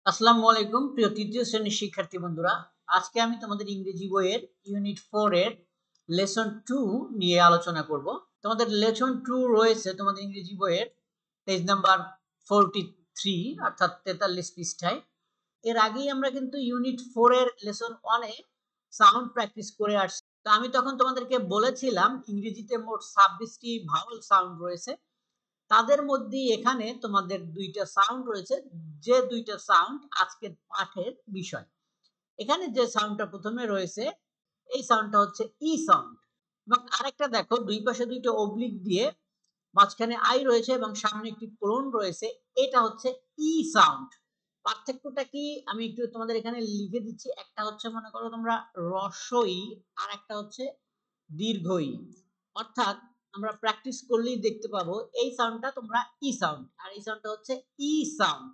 আসসালামু আলাইকুম প্রিয় তৃতীয় শ্রেণীর শিক্ষার্থী বন্ধুরা। আজকে আমি তোমাদের ইংরেজি বইয়ের ইউনিট 4 এর লেসন 2 নিয়ে আলোচনা করব। তোমাদের লেসন 2 রয়েছে তোমাদের ইংরেজি বইয়ের পেজ নাম্বার 43 অর্থাৎ 43 পৃষ্ঠায়। এর আগেই আমরা কিন্তু ইউনিট 4 এর লেসন 1 এ সাউন্ড প্র্যাকটিস করে আসছি। তো আমি তখন তোমাদেরকে বলেছিলাম ইংরেজিতে মোট 26টি ভাওয়েল সাউন্ড রয়েছে। তাদের মধ্যে এখানে তোমাদের দুইটা সাউন্ড রয়েছে, যে দুইটা সাউন্ড আজকের পাঠের বিষয়। এখানে যে সাউন্ডটা প্রথমে রয়েছে এই সাউন্ডটা হচ্ছে ই সাউন্ড, এবং আরেকটা দেখো দুই পাশে দুইটা অবলিক দিয়ে মাঝখানে আই রয়েছে এবং সামনে একটি কোলন রয়েছে, এটা হচ্ছে ই সাউন্ড। পার্থক্যটা কি আমি একটু তোমাদের এখানে লিখে দিচ্ছি। একটা হচ্ছে মনে করো তোমরা হ্রস্ব ই, আর একটা হচ্ছে দীর্ঘ ই। অর্থাৎ আমরা প্র্যাকটিস করলেই দেখতে পাবো এই সাউন্ডটা তোমরা ই সাউন্ড, আর এই সাউন্ডটা হচ্ছে ই সাউন্ড।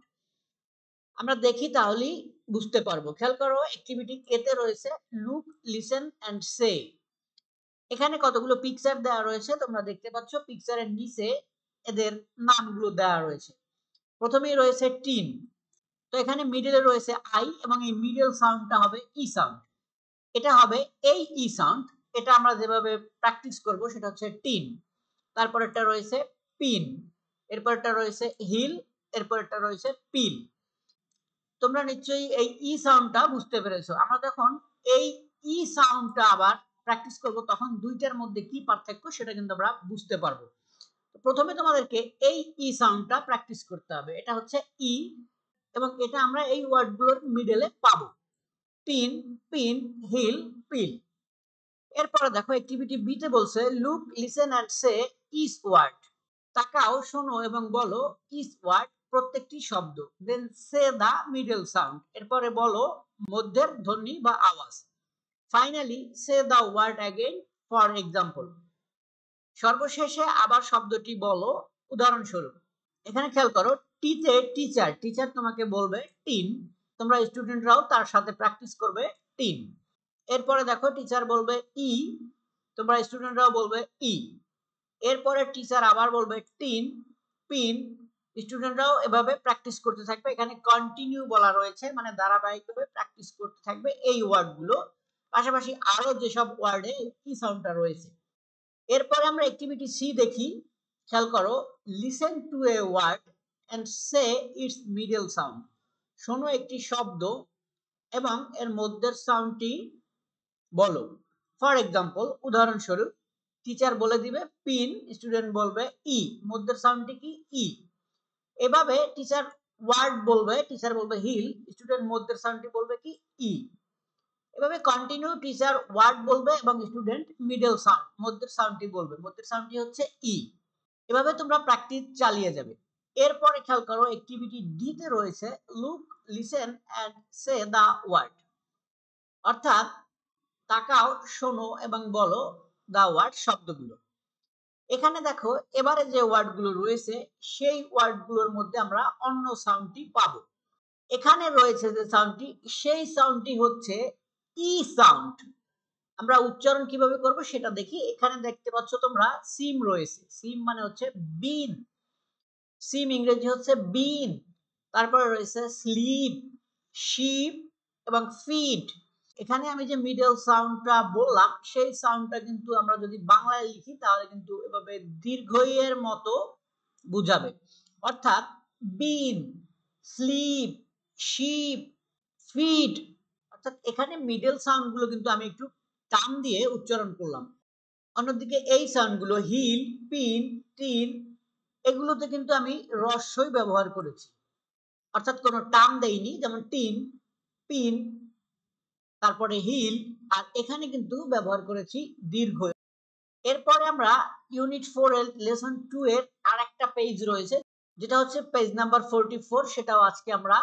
আমরা দেখি তাহলেই বুঝতে পারবো। খেয়াল করো অ্যাক্টিভিটি এতে রয়েছে লুক, লিসেন এন্ড সে। এখানে কতগুলো পিকচার দেওয়া রয়েছে তোমরা দেখতে পাচ্ছ। পিকচারের নিচে এদের নামগুলো দেওয়া রয়েছে। প্রথমেই রয়েছে টিন, তো এখানে মিডলে রয়েছে আই এবং এই মিডল সাউন্ডটা হবে ই সাউন্ড। এটা হবে এই ই সাউন্ড। এটা আমরা যেভাবে প্র্যাকটিস করব সেটা হচ্ছে টিন। তারপরেরটা রয়েছে পিন, এরপরটা রয়েছে হিল, এরপরটা রয়েছে পিল। তোমরা নিশ্চয়ই এই ই সাউন্ডটা বুঝতে পেরেছো। আমরা যখন এই ই সাউন্ডটা আবার প্র্যাকটিস করব তখন দুইটার মধ্যে কি পার্থক্য সেটা কিন্তু আমরা বুঝতে পারবো। প্রথমে তোমাদেরকে এই ই সাউন্ডটা প্র্যাকটিস করতে হবে। এটা হচ্ছে ই, এবং এটা আমরা এই ওয়ার্ডগুলোর মিডলে পাবো, টিন, পিন, হিল, পিল। এরপরে দেখো অ্যাক্টিভিটি বি তে বলছে look, listen and say each word. তাকাও, শোনো এবং বলো ইচ ওয়ার্ড প্রত্যেকটি শব্দ। দেন সে দা মিডল সাউন্ড, এরপরে বলো মধ্যের ধ্বনি বা আওয়াজ। Finally say the word again for example. সর্বশেষে আবার শব্দটি বলো উদাহরণস্বরূপ। এখানে খেয়াল করো টিতে টিচার, টিচার তোমাকে বলবে টিন, তোমরা স্টুডেন্টরাও তার সাথে প্র্যাকটিস করবে টিন। এরপরে দেখো টিচার বলবে ই, তোমরা স্টুডেন্টরাও বলবে ই। এরপরে টিচার আবার বলবে টিন, পিন, স্টুডেন্টরাও এভাবে প্র্যাকটিস করতে থাকবে। এখানে কন্টিনিউ বলা রয়েছে, মানে ধারাবাহিকভাবে প্র্যাকটিস করতে থাকবে এই ওয়ার্ডগুলো, পাশাপাশি আরো যেসব ওয়ার্ডে কি সাউন্ডটা রয়েছে। এরপরে আমরা অ্যাক্টিভিটি সি দেখি। খেয়াল করো listen to a word and say its middle sound. শোনো একটি শব্দ এবং এর মধ্যের সাউন্ডটি বলো। ফর এক্সাম্পল উদাহরণস্বরূপ টিচার বলে দিবে পিন, স্টুডেন্ট বলবে ই, মধ্যের সাউন্ডটি কি ই। এভাবে টিচার ওয়ার্ড বলবে, টিচার বলবে হিল, স্টুডেন্ট মধ্যের সাউন্ডটি বলবে কি ই। এভাবে কন্টিনিউ টিচার ওয়ার্ড বলবে এবং স্টুডেন্ট মিডল সাউন্ড মধ্যের সাউন্ডটি বলবে, মধ্যের সাউন্ডটি হচ্ছে ই। এভাবে তোমরা প্র্যাকটিস চালিয়ে যাবে। এরপরে খেয়াল করো অ্যাক্টিভিটি ডি তে রয়েছে look, listen and say the word. অর্থাৎ তাকাও, শোনো এবং বলো দা ওয়ার্ড শব্দগুলো। এখানে দেখো এবারে যে ওয়ার্ডগুলো রয়েছে সেই ওয়ার্ডগুলোর মধ্যে আমরা অন্য সাউন্ডটি পাবো। এখানে রয়েছে যে সাউন্ডটি, সেই সাউন্ডটি হচ্ছে ই সাউন্ড। আমরা উচ্চারণ কিভাবে করব সেটা দেখি। এখানে দেখতে পাচ্ছ তোমরা সিম রয়েছে, সিম মানে হচ্ছে বিন, সিম ইংরেজি হচ্ছে বিন। তারপরে রয়েছে স্লিপ, শিপ এবং ফিড। এখানে আমি যে মিডল সাউন্ডটা বললাম সেই সাউন্ডটা কিন্তু আমরা যদি বাংলায় লিখি তাহলে কিন্তু এভাবে দীর্ঘ এর মতো বুঝাবে। অর্থাৎ বিন, স্লিপ, শিপ, ফিড। অর্থাৎ এখানে মিডল সাউন্ড গুলো কিন্তু আমি একটু টান দিয়ে উচ্চারণ করলাম। অন্যদিকে এই সাউন্ড গুলো হিল, পিন, টিন, এগুলোতে কিন্তু আমি রস্বই ব্যবহার করেছি, অর্থাৎ কোনো টান দেইনি। যেমন টিন, পিন, তারপরে হিল, আর এখানে কিন্তু ব্যবহার করেছি দীর্ঘ। এরপরে আমরা ইউনিট 4 এর লেসন 2 এর আরেকটা পেজ রয়েছে যেটা হচ্ছে পেজ নাম্বার 44, সেটাও আজকে আমরা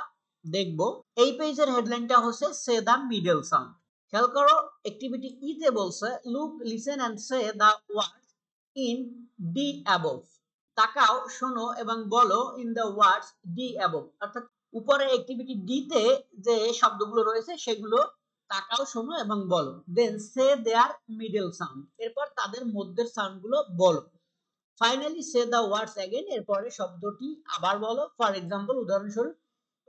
দেখব। এই পেজের হেডলাইনটা হচ্ছে সে দা মিডল সাউন্ড। খেয়াল করো অ্যাক্টিভিটি ই তে বলছে look, listen and say the words in the above. তাকাও, শোনো এবং বলো in the words the above. অর্থাৎ উপরে অ্যাক্টিভিটি ডি তে যে শব্দগুলো রয়েছে সেগুলো তাকাও, শোনো এবং বলো। দেন সে দেয়ার মিডল সাউন্ড, এরপর তাদের মধ্যের সাউন্ডগুলো বলো। Finally say the words again, এরপরে শব্দটি আবার বলো। ফর এক্সাম্পল উদাহরণস্বরূপ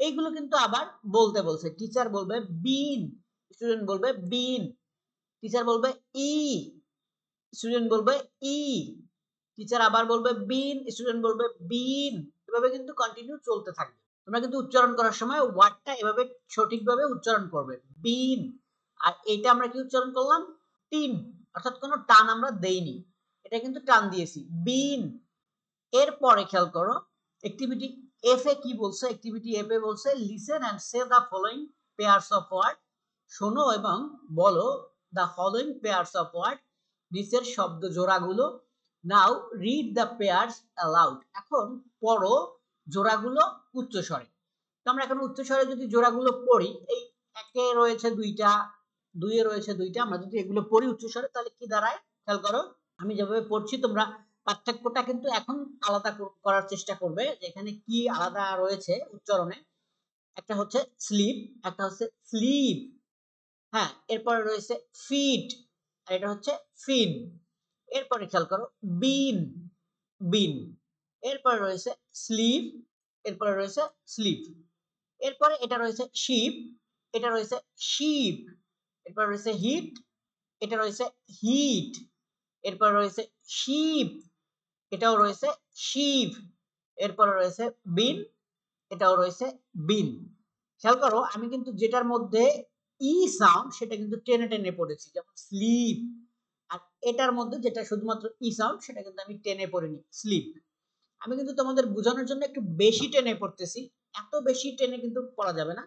এইগুলো কিন্তু আবার বলতে বলছে। টিচার বলবে বিন, স্টুডেন্ট বলবে বিন। টিচার বলবে ই, স্টুডেন্ট বলবে ই। টিচার আবার বলবে বিন, স্টুডেন্ট বলবে বিন। এভাবে কিন্তু কন্টিনিউ চলতে থাকবে। তোমরা কিন্তু উচ্চারণ করার সময় ওয়ার্ডটা এভাবে সঠিকভাবে উচ্চারণ করবে, বিন। আর এটা আমরা কি উচ্চারণ করলাম? টিন, অর্থাৎ কোনো টান আমরা দেইনি, এটা কিন্তু টান দিয়েছি, বিন। এরপরে খেয়াল করো অ্যাক্টিভিটি এফ এ কি বলছে। অ্যাক্টিভিটি এফ এ বলছে listen and say the following pairs of word. শোনো এবং বলো the following pairs of word, নিচের শব্দ জোড়াগুলো। Now read the pairs aloud. এখন পড়ো জোড়াগুলো উচ্চস্বরে। তো আমরা এখন উচ্চস্বরে যদি জোড়াগুলো পড়ি, এই একে রয়েছে দুইটা, দুইয়ে রয়েছে দুইটা, আমরা যদি এগুলো পড়ি উচ্চস্বরে তাহলে কি দাঁড়ায় খেয়াল করো। আমি যেভাবে পড়ছি তোমরা পার্থক্যটা কিন্তু এখন আলাদা করার চেষ্টা করবে যে এখানে কি আলাদা রয়েছে উচ্চারণে। একটা হচ্ছে স্লিপ, একটা হচ্ছে স্লিপ। হ্যাঁ, এরপরে রয়েছে ফিট, আর এটা হচ্ছে ফিন। এরপরে খেয়াল করো বিন, বিন। এরপরে রয়েছে স্লিপ, এরপরে রয়েছে স্লিপ। এরপরে এটা রয়েছে শিপ, এটা রয়েছে শিপ। এরপরে রয়েছে হিট, এটা রয়েছে হিট। এরপরে রয়েছে শিপ, এটাও রয়েছে শিপ। এরপরে রয়েছে বিন, এটাও রয়েছে বিন। খেয়াল করো আমি কিন্তু যেটার মধ্যে ই সাউন্ড সেটা কিন্তু টেনে টেনে পড়েছি, যেমন স্লিপ। আর এটার মধ্যে যেটা শুধুমাত্র ই সাউন্ড সেটা কিন্তু আমি টেনে পড়িনি, স্লিপ। আমি কিন্তু তোমাদের বোঝানোর জন্য একটু বেশি টেনে পড়তেছি, এত বেশি টেনে কিন্তু পড়া যাবে না।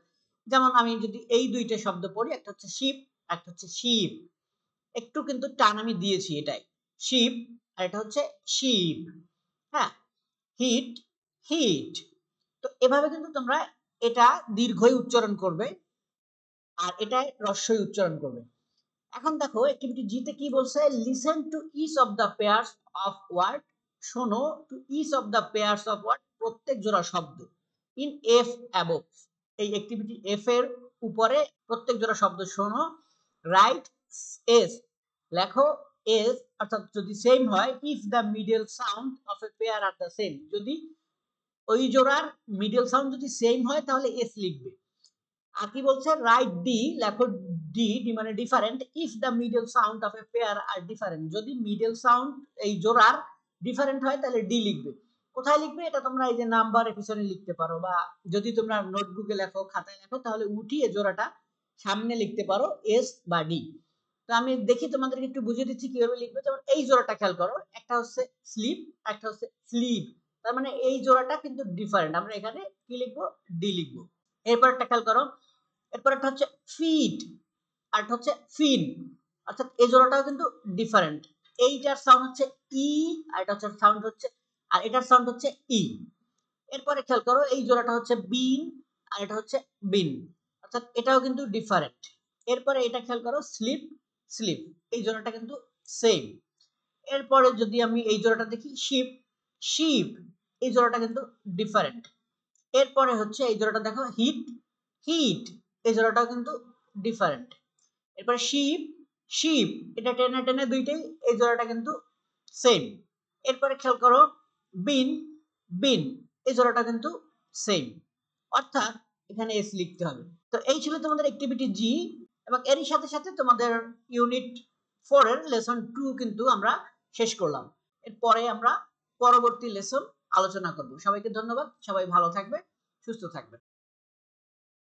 যেমন আমি যদি এই দুইটা শব্দ পড়ি, একটা হচ্ছে শিপ, একটা হচ্ছে শিপ, একটু কিন্তু টান আমি দিয়েছি এটাই, শিপ আর এটা হচ্ছে শিপ। হ্যাঁ, হিট, হিট। তো এভাবে কিন্তু তোমরা এটা দীর্ঘই উচ্চারণ করবে আর এটাই হ্রস্বই উচ্চারণ করবে। এখন দেখো অ্যাক্টিভিটি জি তে কি বলছে, listen to each of the pairs of word. শোনো to each of the pairs of word, প্রত্যেক জোড়া শব্দ। ইন এফ অ্যাবভ, এই অ্যাক্টিভিটি এফ এর উপরে প্রত্যেক জোড়া শব্দ শোনো। রাইট এস, লেখো এস, অর্থাৎ যদি সেম হয়, if the middle sound of a pair are the same, যদি ওই জোড়ার মিডল সাউন্ড যদি সেম হয় তাহলে এস লিখবে। আর কি বলছে, রাইট ডি, লেখো ডি, ডি মানে different, if the middle sound of a pair are different, যদি মিডল সাউন্ড এই জোড়ার ডিফারেন্ট হয় তাহলে ডি লিখবে। কোথায় লিখবে এটা তোমরা এই যে নাম্বার পিছনে লিখতে পারো, বা যদি তোমরা নোটবুকে লেখো, খাতায় লেখো, তাহলে উঠিয়ে জোড়াটা সামনে লিখতে পারো, এস বা ডি। তো আমি দেখি তোমাদেরকে একটু বুঝিয়ে দিচ্ছি কিভাবে লিখবে। যেমন এই জোড়াটা খেয়াল করো, একটা হচ্ছে স্লিপ, একটা হচ্ছে স্লিপ, তার মানে এই জোড়াটা কিন্তু ডিফারেন্ট, আমরা এখানে কি লিখবো, ডি লিখবো। এরপরটা খেয়াল করো, এরপরটা হচ্ছে ফিট, আর একটা হচ্ছে ফিন, অর্থাৎ এই জোড়াটাও কিন্তু ডিফারেন্ট। এইটার সাউন্ড হচ্ছে ই, আর এটা হচ্ছে সাউন্ড হচ্ছে, আর এটার সাউন্ড হচ্ছে ই। এরপরে খেয়াল করো এই জোড়াটা হচ্ছে বিন, আর এটা হচ্ছে বিন, অর্থাৎ এটাও কিন্তু ডিফারেন্ট। এরপরে এটা খেয়াল করো স্লিপ, স্লিপ, এই জোড়াটা কিন্তু সেম। এরপরে যদি আমি এই জোড়াটা দেখি শিপ, শিপ, এই জোড়াটা কিন্তু ডিফারেন্ট। এরপরে হচ্ছে এই জোড়াটা দেখো হিট, হিট, এই জোড়াটাও কিন্তু ডিফারেন্ট। এরপরে শিপ, শিপ, এটা টেনে টেনে দুইটাই, এই জোড়াটা কিন্তু সেম। এরপরে খেয়াল করো বিন, বিন, এই জোড়াটা কিন্তু সেম, অর্থাৎ এখানে এস লিখতে হবে। তো এই ছিল তোমাদের অ্যাক্টিভিটি জি, এবং এরই সাথে সাথে তোমাদের ইউনিট 4 এর লেসন 2 কিন্তু আমরা শেষ করলাম। এরপরে আমরা পরবর্তী লেসন আলোচনা করব। সবাইকে ধন্যবাদ, সবাই ভালো থাকবে, সুস্থ থাকবে।